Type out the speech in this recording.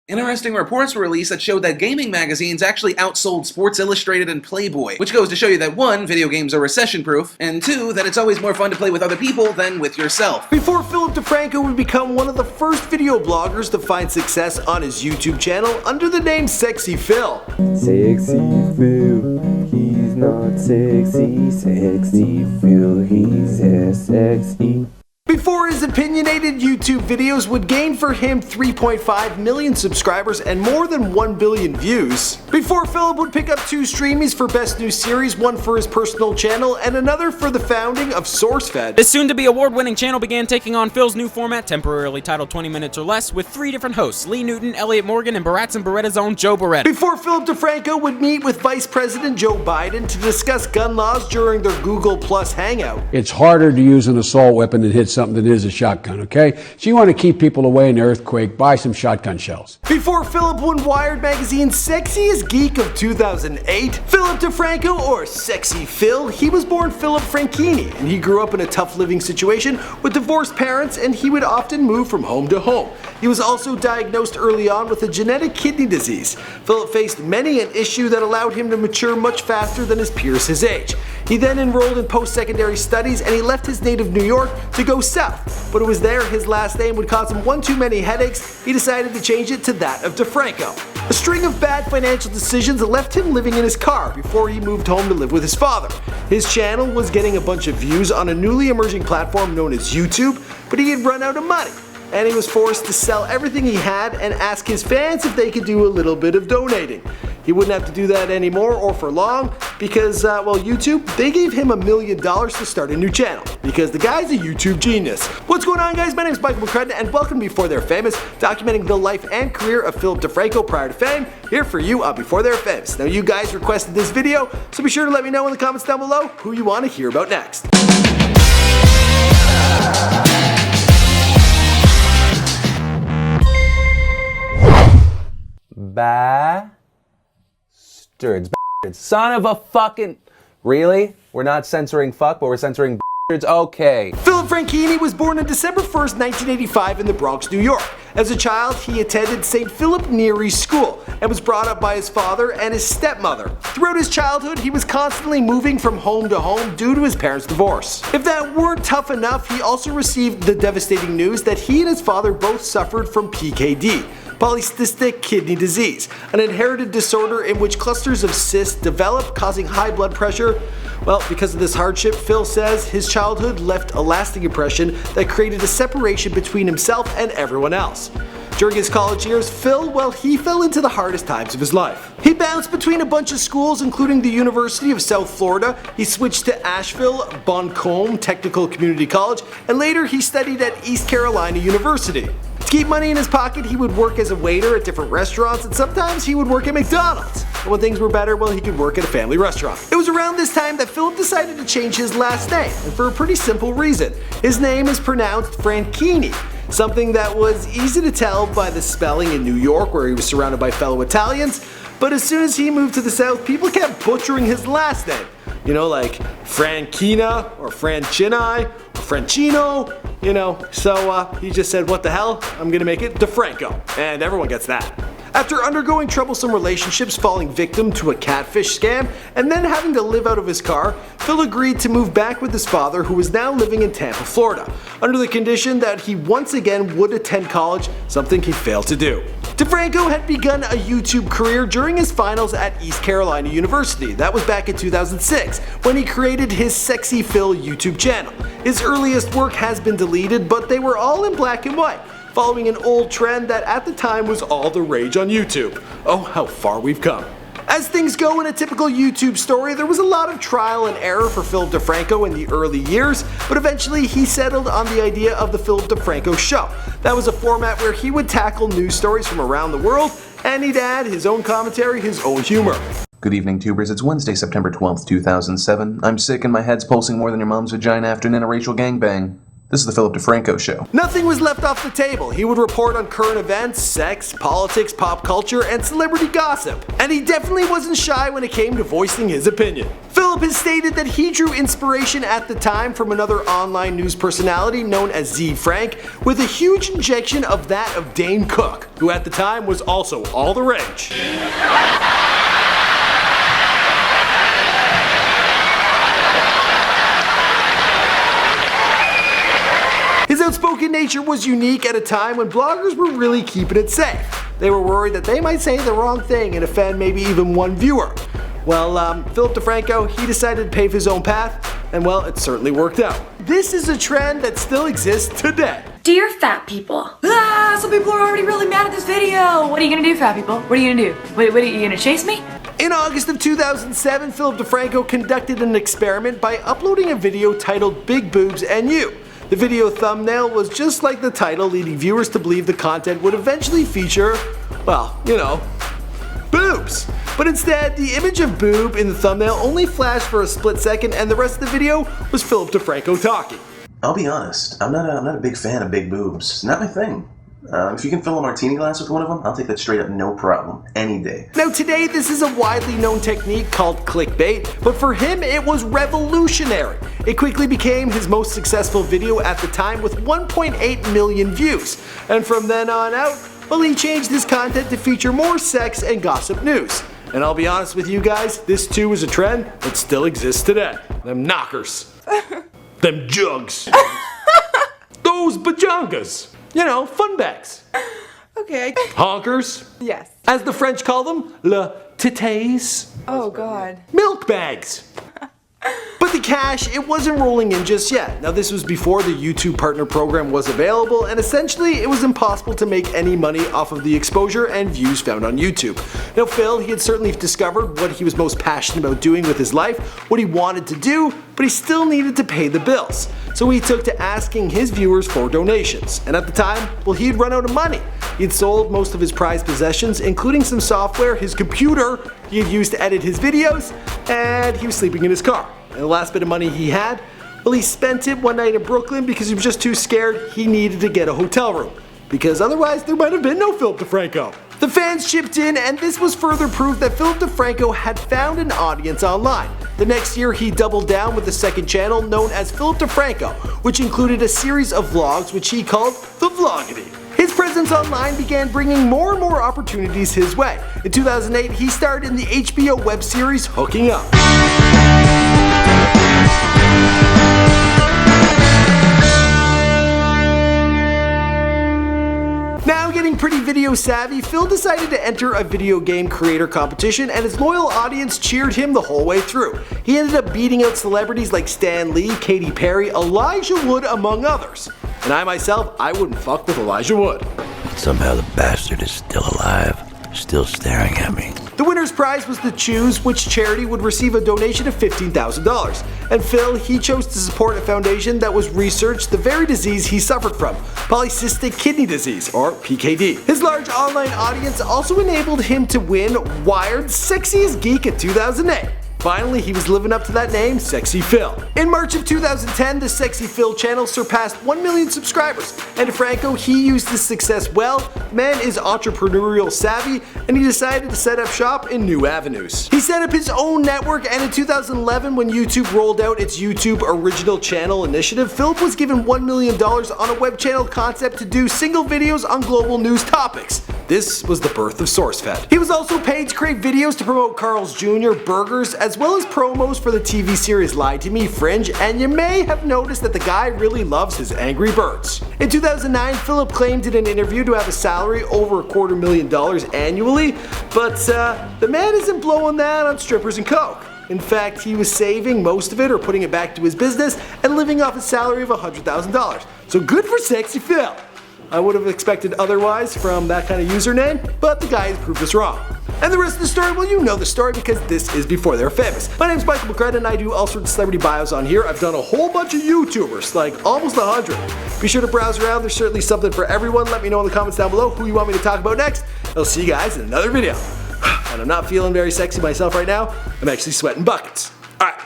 Interesting reports were released that showed that gaming magazines actually outsold Sports Illustrated and Playboy, which goes to show you that 1, video games are recession-proof, and 2, that it's always more fun to play with other people than with yourself. Before Philip DeFranco would become one of the first video bloggers to find success on his YouTube channel under the name SxePhil. SxePhil, he's not sexy, SxePhil, he's SXE. Before his opinionated YouTube videos would gain for him 3.5 million subscribers and more than 1 billion views. Before Philip would pick up 2 Streamies for Best New Series, one for his personal channel and another for the founding of SourceFed. This soon-to-be award-winning channel began taking on Phil's new format, temporarily titled 20 Minutes or Less, with 3 different hosts, Lee Newton, Elliot Morgan, and Barats and Beretta's own Joe Beretta. Before Philip DeFranco would meet with Vice President Joe Biden to discuss gun laws during their Google Hangout. It's harder to use an assault weapon and hit something than it is a shotgun, okay? So you want to keep people away in the earthquake, buy some shotgun shells. Before Philip won Wired Magazine's Sexiest Geek of 2008, Philip DeFranco, or SxePhil, he was born Philip Franchini, and he grew up in a tough living situation with divorced parents, and he would often move from home to home. He was also diagnosed early on with a genetic kidney disease. Philip faced many an issue that allowed him to mature much faster than his peers his age. He then enrolled in post-secondary studies, and he left his native New York to go south. But it was there his last name would cause him one too many headaches. He decided to change it to that of DeFranco. A string of bad financial decisions left him living in his car before he moved home to live with his father. His channel was getting a bunch of views on a newly emerging platform known as YouTube, but he had run out of money, and he was forced to sell everything he had and ask his fans if they could do a little bit of donating. He wouldn't have to do that anymore or for long because, well, YouTube, they gave him $1 million to start a new channel because the guy's a YouTube genius. What's going on, guys? My name is Michael McCrudden and welcome to Before They're Famous, documenting the life and career of Philip DeFranco prior to fame, here for you on Before They're Famous. Now, you guys requested this video, so be sure to let me know in the comments down below who you want to hear about next. Bastards. Son of a fucking... Really? We're not censoring fuck, but we're censoring bastards? Okay. Philip Franchini was born on December 1st, 1985 in the Bronx, New York. As a child, he attended St. Philip Neri School and was brought up by his father and his stepmother. Throughout his childhood, he was constantly moving from home to home due to his parents' divorce. If that weren't tough enough, he also received the devastating news that he and his father both suffered from PKD. Polycystic kidney disease, an inherited disorder in which clusters of cysts develop, causing high blood pressure. Well, because of this hardship, Phil says his childhood left a lasting impression that created a separation between himself and everyone else. During his college years, Phil, well, he fell into the hardest times of his life. He bounced between a bunch of schools, including the University of South Florida. He switched to Asheville Boncombe Technical Community College, and later he studied at East Carolina University. To keep money in his pocket, he would work as a waiter at different restaurants, and sometimes he would work at McDonald's. And when things were better, well, he could work at a family restaurant. It was around this time that Philip decided to change his last name, and for a pretty simple reason. His name is pronounced Franchini, something that was easy to tell by the spelling in New York, where he was surrounded by fellow Italians. But as soon as he moved to the South, people kept butchering his last name. You know, like Franchina or Franchini or Franchino, you know. So he just said, what the hell, I'm gonna make it DeFranco, and everyone gets that. After undergoing troublesome relationships, falling victim to a catfish scam, and then having to live out of his car, Phil agreed to move back with his father, who was now living in Tampa, Florida, under the condition that he once again would attend college, something he failed to do. DeFranco had begun a YouTube career during his finals at East Carolina University. That was back in 2006, when he created his SxePhil YouTube channel. His earliest work has been deleted, but they were all in black and white, following an old trend that at the time was all the rage on YouTube. Oh, how far we've come. As things go in a typical YouTube story, there was a lot of trial and error for Philip DeFranco in the early years, but eventually he settled on the idea of the Philip DeFranco Show. That was a format where he would tackle news stories from around the world, and he'd add his own commentary, his own humor. Good evening, tubers. It's Wednesday, September 12th, 2007. I'm sick and my head's pulsing more than your mom's vagina after an interracial gangbang. This is the Philip DeFranco Show. Nothing was left off the table. He would report on current events, sex, politics, pop culture, and celebrity gossip. And he definitely wasn't shy when it came to voicing his opinion. Philip Philip has stated that he drew inspiration at the time from another online news personality known as Z Frank, with a huge injection of that of Dane Cook, who at the time was also all the rage. His outspoken nature was unique at a time when bloggers were really keeping it safe. They were worried that they might say the wrong thing and offend maybe even one viewer. Well, Philip DeFranco, he decided to pave his own path, and well, it certainly worked out. This is a trend that still exists today. Dear fat people. Some people are already really mad at this video. What are you gonna do, fat people? What are you gonna do? What are you gonna chase me? In August of 2007, Philip DeFranco conducted an experiment by uploading a video titled Big Boobs and You. The video thumbnail was just like the title, leading viewers to believe the content would eventually feature, well, you know, boobs. But instead, the image of boob in the thumbnail only flashed for a split second, and the rest of the video was Philip DeFranco talking. I'll be honest, I'm not a big fan of big boobs. It's not my thing. If you can fill a martini glass with one of them, I'll take that straight up, no problem, any day. Now today, this is a widely known technique called clickbait, but for him it was revolutionary. It quickly became his most successful video at the time with 1.8 million views. And from then on out, well, he changed his content to feature more sex and gossip news. And I'll be honest with you guys, this too is a trend that still exists today. Them knockers. Them jugs. Those bajangas. You know, fun bags. Okay. Honkers. Yes. As the French call them, le tétés. Oh God. Milk bags. But the cash, it wasn't rolling in just yet. Now this was before the YouTube Partner Program was available, and essentially it was impossible to make any money off of the exposure and views found on YouTube. Now Phil, he had certainly discovered what he was most passionate about doing with his life, what he wanted to do, but he still needed to pay the bills. So he took to asking his viewers for donations. And at the time, well, he'd run out of money. He'd sold most of his prized possessions, including some software, his computer he had used to edit his videos, and he was sleeping in his car. And the last bit of money he had, well, he spent it one night in Brooklyn because he was just too scared he needed to get a hotel room. Because otherwise there might have been no Philip DeFranco. The fans chipped in, and this was further proof that Philip DeFranco had found an audience online. The next year he doubled down with a second channel known as Philip DeFranco, which included a series of vlogs which he called The Vlogity. His presence online began bringing more and more opportunities his way. In 2008, he starred in the HBO web series Hooking Up. Now getting pretty video savvy, Phil decided to enter a video game creator competition, and his loyal audience cheered him the whole way through. He ended up beating out celebrities like Stan Lee, Katy Perry, Elijah Wood, among others. And I myself, I wouldn't fuck with Elijah Wood. Somehow the bastard is still alive, still staring at me. The winner's prize was to choose which charity would receive a donation of $15,000. And Phil, he chose to support a foundation that was researched the very disease he suffered from, polycystic kidney disease, or PKD. His large online audience also enabled him to win Wired's Sexiest Geek in 2008. Finally, he was living up to that name, SxePhil. In March of 2010, the SxePhil channel surpassed 1 million subscribers, and DeFranco, he used this success well. The man is entrepreneurial savvy, and he decided to set up shop in new avenues. He set up his own network, and in 2011, when YouTube rolled out its YouTube Original Channel initiative, Philip was given $1 million on a web channel concept to do single videos on global news topics. This was the birth of SourceFed. He was also paid to create videos to promote Carl's Jr. burgers, as well as promos for the TV series Lie to Me, Fringe, and you may have noticed that the guy really loves his Angry Birds. In 2009, Philip claimed in an interview to have a salary over $250,000 annually, but the man isn't blowing that on strippers and coke. In fact, he was saving most of it or putting it back to his business and living off a salary of $100,000. So good for SxePhil. I would have expected otherwise from that kind of username, but the guy has proved us wrong. And the rest of the story, well, you know the story because this is before they're famous. My name's Michael McCredden and I do all sorts of celebrity bios on here. I've done a whole bunch of YouTubers, like almost 100. Be sure to browse around, there's certainly something for everyone. Let me know in the comments down below who you want me to talk about next. I'll see you guys in another video. And I'm not feeling very sexy myself right now, I'm actually sweating buckets. Alright.